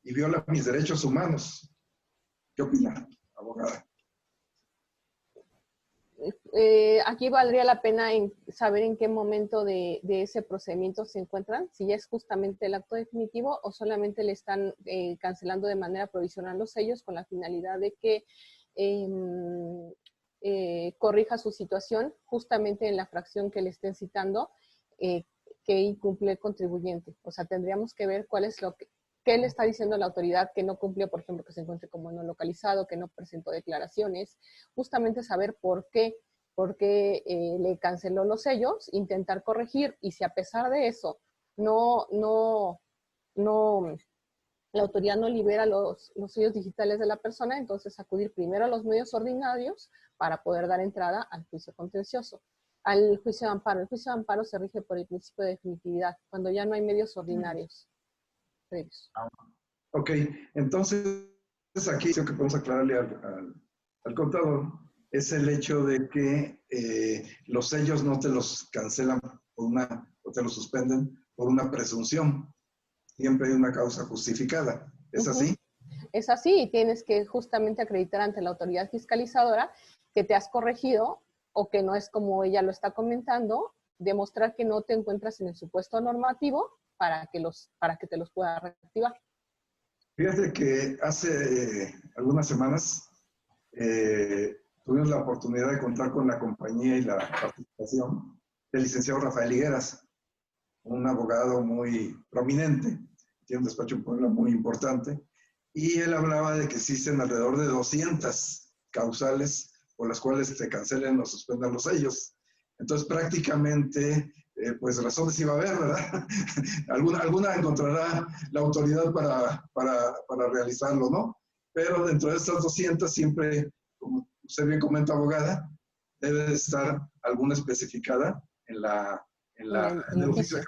Speaker 1: y viola mis derechos humanos. ¿Qué opina, abogada?
Speaker 2: Aquí valdría la pena saber en qué momento de ese procedimiento se encuentran, si ya es justamente el acto definitivo o solamente le están cancelando de manera provisional los sellos con la finalidad de que corrija su situación justamente en la fracción que le estén citando que incumple el contribuyente. O sea, tendríamos que ver cuál es qué le está diciendo la autoridad que no cumplió, por ejemplo, que se encuentre como no localizado, que no presentó declaraciones, justamente saber por qué le canceló los sellos, intentar corregir, y si a pesar de eso no, la autoridad no libera los sellos digitales de la persona, entonces acudir primero a los medios ordinarios para poder dar entrada al juicio contencioso. Al juicio de amparo. El juicio de amparo se rige por el principio de definitividad, cuando ya no hay medios ordinarios previos.
Speaker 1: Ok, entonces aquí lo que podemos aclararle al contador es el hecho de que los sellos no te los cancelan o te los suspenden por una presunción. Siempre hay una causa justificada. ¿Es así?
Speaker 2: Es así, y tienes que justamente acreditar ante la autoridad fiscalizadora que te has corregido o que no es como ella lo está comentando, demostrar que no te encuentras en el supuesto normativo para que te los pueda reactivar.
Speaker 1: Fíjate que hace algunas semanas tuvimos la oportunidad de contar con la compañía y la participación del licenciado Rafael Higueras, un abogado muy prominente, tiene un despacho en Puebla muy importante, y él hablaba de que existen alrededor de 200 causales por las cuales te cancelen o suspendan los sellos. Entonces, prácticamente, pues razones iba a haber, ¿verdad? alguna encontrará la autoridad para realizarlo, ¿no? Pero dentro de estas 200 siempre, como usted bien comenta, abogada, debe de estar alguna especificada en el oficio.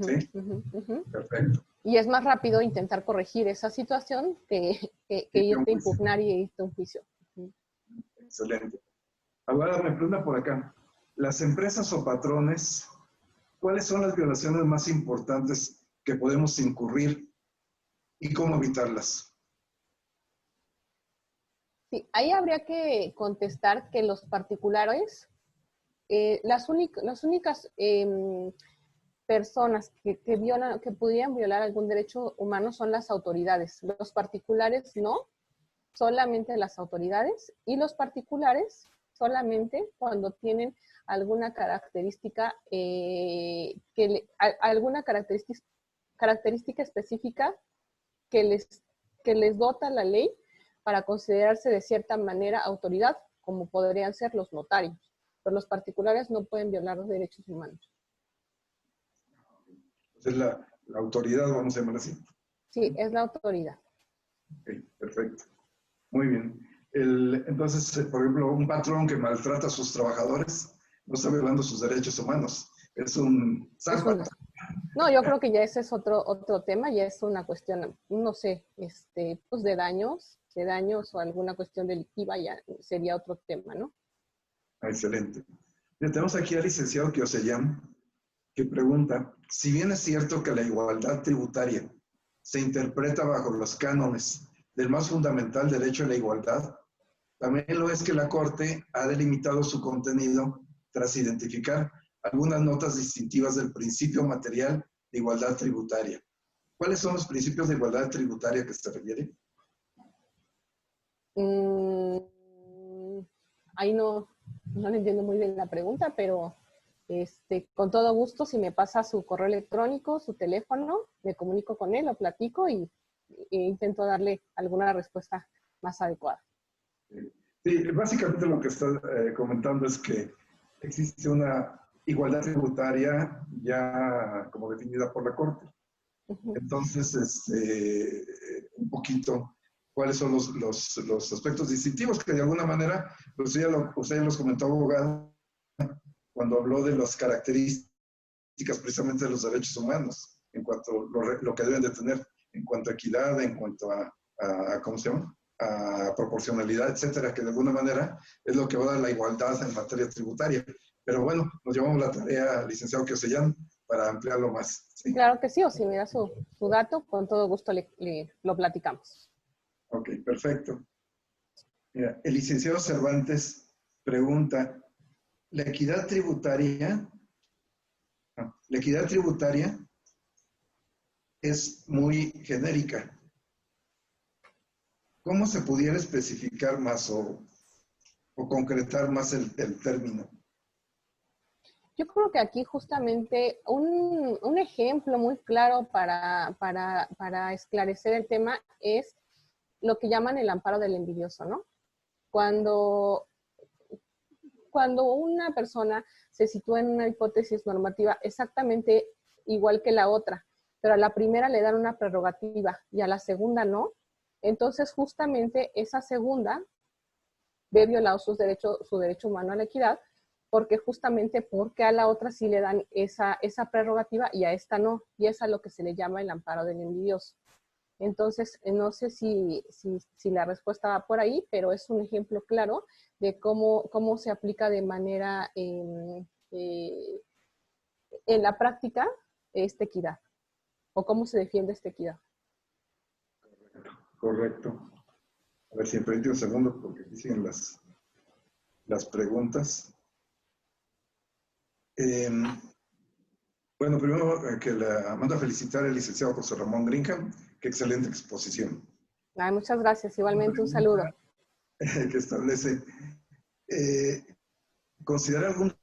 Speaker 1: ¿Sí? Perfecto.
Speaker 2: Y es más rápido intentar corregir esa situación que irte a impugnar y irte a un juicio.
Speaker 1: Excelente. Ahora me pregunta por acá, las empresas o patrones, ¿cuáles son las violaciones más importantes que podemos incurrir y cómo evitarlas?
Speaker 2: Sí, ahí habría que contestar que los particulares, las únicas personas que pudieran violar algún derecho humano son las autoridades. Los particulares no, solamente las autoridades, y los particulares solamente cuando tienen alguna característica alguna característica específica que les dota la ley para considerarse de cierta manera autoridad, como podrían ser los notarios. Pero los particulares no pueden violar los derechos humanos.
Speaker 1: Es la autoridad, vamos a llamar así.
Speaker 2: Sí, es la autoridad.
Speaker 1: Ok, perfecto. Muy bien. Entonces, por ejemplo, un patrón que maltrata a sus trabajadores no está violando sus derechos humanos. Es un zángano.
Speaker 2: No, yo creo que ya ese es otro tema, ya es una cuestión, no sé, pues de daños o alguna cuestión delictiva, ya sería otro tema, ¿no?
Speaker 1: Excelente. Bien, tenemos aquí al licenciado Kiosellán, que pregunta, si bien es cierto que la igualdad tributaria se interpreta bajo los cánones del más fundamental derecho a la igualdad, también lo es que la Corte ha delimitado su contenido tras identificar algunas notas distintivas del principio material de igualdad tributaria. ¿Cuáles son los principios de igualdad tributaria que se refiere?
Speaker 2: Ahí no le entiendo muy bien la pregunta, pero con todo gusto, si me pasa su correo electrónico, su teléfono, me comunico con él, lo platico e intento darle alguna respuesta más adecuada.
Speaker 1: Sí, básicamente lo que está comentando es que existe una igualdad tributaria ya como definida por la Corte. Entonces, un poquito, ¿cuáles son los aspectos distintivos que de alguna manera, pues usted ya los comentó, abogado, cuando habló de las características precisamente de los derechos humanos, en cuanto a lo que deben de tener, en cuanto a equidad, en cuanto a ¿cómo se llama? A proporcionalidad, etcétera, que de alguna manera es lo que va a dar la igualdad en materia tributaria. Pero bueno, nos llevamos la tarea, licenciado Kiosellán, para ampliarlo más. ¿Sí?
Speaker 2: Claro que sí, o si me da su dato, con todo gusto lo platicamos.
Speaker 1: Ok, perfecto. Mira, el licenciado Cervantes pregunta, ¿la equidad tributaria es muy genérica? ¿Cómo se pudiera especificar más o concretar más el término?
Speaker 2: Yo creo que aquí justamente un ejemplo muy claro para esclarecer el tema es lo que llaman el amparo del envidioso, ¿no? Cuando una persona se sitúa en una hipótesis normativa exactamente igual que la otra, pero a la primera le dan una prerrogativa y a la segunda no, entonces justamente esa segunda ve violado su derecho humano a la equidad, porque a la otra sí le dan esa prerrogativa y a esta no, y es a lo que se le llama el amparo del envidioso. Entonces, no sé si la respuesta va por ahí, pero es un ejemplo claro de cómo se aplica de manera en la práctica esta equidad, o cómo se defiende esta equidad.
Speaker 1: Correcto. A ver si me permite un segundo porque aquí siguen las preguntas. Bueno, primero que la mando a felicitar al licenciado José Ramón Grinham. Qué excelente exposición.
Speaker 2: Ay, muchas gracias. Igualmente un saludo.
Speaker 1: Que establece, considerar algunos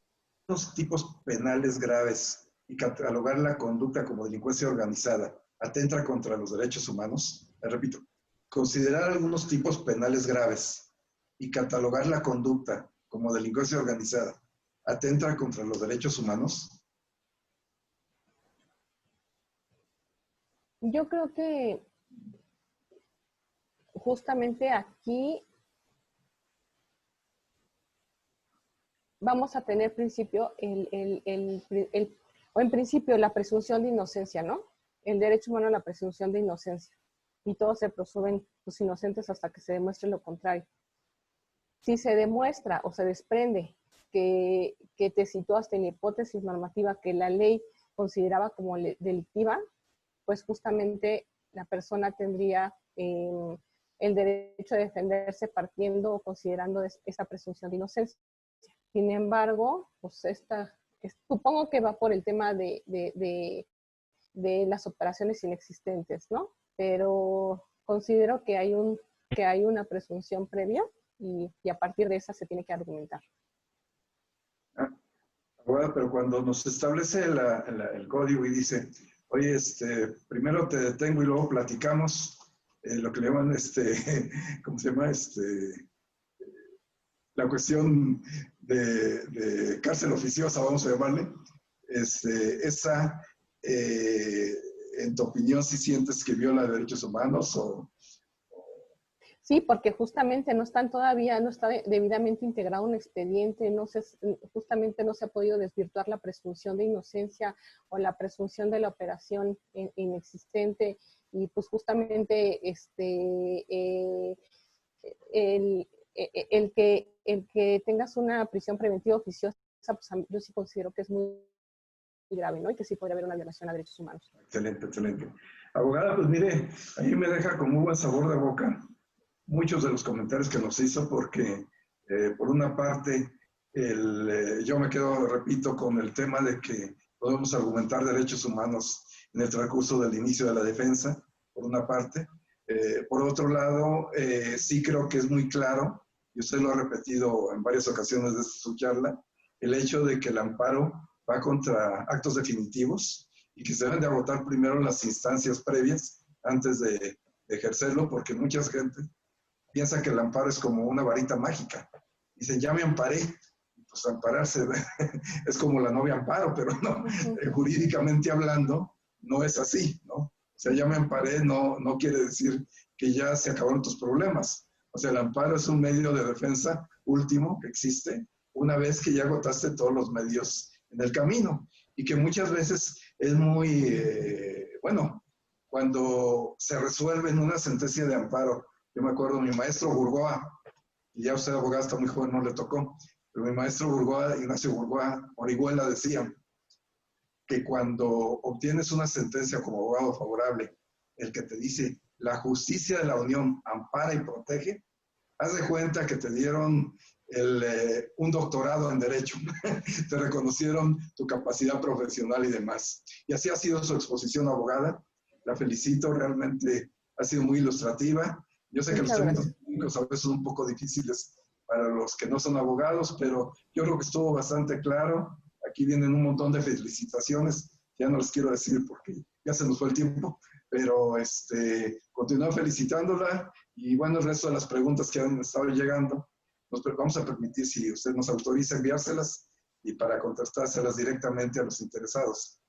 Speaker 1: tipos penales graves y catalogar la conducta como delincuencia organizada atenta contra los derechos humanos. Repito, considerar algunos tipos penales graves y catalogar la conducta como delincuencia organizada atenta contra los derechos humanos.
Speaker 2: Yo creo que justamente aquí vamos a tener en principio la presunción de inocencia, ¿no? El derecho humano a la presunción de inocencia. Y todos se presumen pues, inocentes hasta que se demuestre lo contrario. Si se demuestra o se desprende que te situaste en la hipótesis normativa que la ley consideraba como delictiva, pues justamente la persona tendría el derecho de defenderse partiendo o considerando esa presunción de inocencia. Sin embargo, pues supongo que va por el tema de las operaciones inexistentes, ¿no? Pero considero que hay una presunción previa y a partir de esa se tiene que argumentar.
Speaker 1: Bueno, pero cuando nos establece el código y dice, oye, primero te detengo y luego platicamos, lo que le llaman, ¿cómo se llama? La cuestión de cárcel oficiosa, vamos a llamarle, esa, en tu opinión, ¿sí sientes que viola derechos humanos o...?
Speaker 2: Sí, porque justamente no está debidamente integrado un expediente, justamente no se ha podido desvirtuar la presunción de inocencia o la presunción de la operación inexistente y pues justamente el que tengas una prisión preventiva oficiosa, pues yo sí considero que es muy grave, ¿no? Y que sí podría haber una violación a derechos humanos.
Speaker 1: Excelente, excelente. Abogada, pues mire, a mí me deja con muy buen sabor de boca muchos de los comentarios que nos hizo porque, por una parte, yo me quedo, repito, con el tema de que podemos argumentar derechos humanos en el transcurso del inicio de la defensa, por una parte. Por otro lado, sí creo que es muy claro, y usted lo ha repetido en varias ocasiones de su charla, el hecho de que el amparo va contra actos definitivos y que se deben de agotar primero las instancias previas antes de ejercerlo, porque mucha gente piensa que el amparo es como una varita mágica. Dicen, ya me amparé. Pues ampararse es como la novia amparo, pero no, jurídicamente hablando, no es así, ¿no? O sea, ya me amparé no quiere decir que ya se acabaron tus problemas. O sea, el amparo es un medio de defensa último que existe una vez que ya agotaste todos los medios en el camino. Y que muchas veces es muy, bueno, cuando se resuelve en una sentencia de amparo. Yo me acuerdo, mi maestro Burgoa, y ya usted abogado está muy joven, no le tocó, pero mi maestro Burgoa, Ignacio Burgoa Orihuela, decía, que cuando obtienes una sentencia como abogado favorable, el que te dice la justicia de la Unión ampara y protege, haz de cuenta que te dieron un doctorado en Derecho, te reconocieron tu capacidad profesional y demás. Y así ha sido su exposición abogada. La felicito, realmente ha sido muy ilustrativa. Yo sé que los términos técnicos a veces son un poco difíciles para los que no son abogados, pero yo creo que estuvo bastante claro. Aquí vienen un montón de felicitaciones, ya no les quiero decir porque ya se nos fue el tiempo, pero continúo felicitándola y bueno, el resto de las preguntas que han estado llegando, nos vamos a permitir, si usted nos autoriza, enviárselas y para contestárselas directamente a los interesados.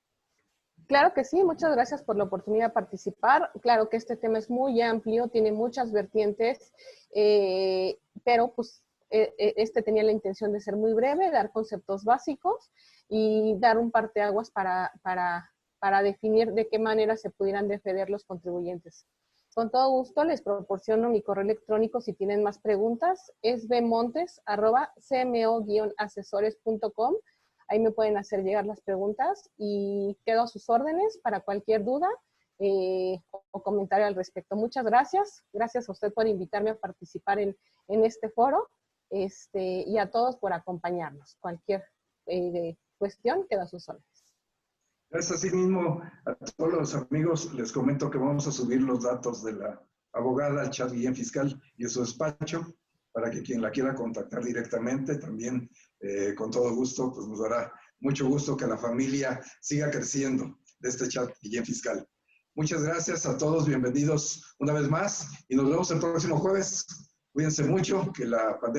Speaker 2: Claro que sí, muchas gracias por la oportunidad de participar. Claro que este tema es muy amplio, tiene muchas vertientes, pero pues este tenía la intención de ser muy breve, dar conceptos básicos y dar un parteaguas para definir de qué manera se pudieran defender los contribuyentes. Con todo gusto les proporciono mi correo electrónico si tienen más preguntas, es bmontes@cmo-asesores.com. Ahí me pueden hacer llegar las preguntas y quedo a sus órdenes para cualquier duda o comentario al respecto. Muchas gracias. Gracias a usted por invitarme a participar en este foro y a todos por acompañarnos. Cualquier cuestión, quedo a sus órdenes.
Speaker 1: Gracias. Así mismo, a todos los amigos les comento que vamos a subir los datos de la abogada al chat Guillén Fiscal y a su despacho para que quien la quiera contactar directamente también con todo gusto, pues nos dará mucho gusto que la familia siga creciendo de este chat Guillén Fiscal. Muchas gracias a todos, bienvenidos una vez más y nos vemos el próximo jueves. Cuídense mucho, que la pandemia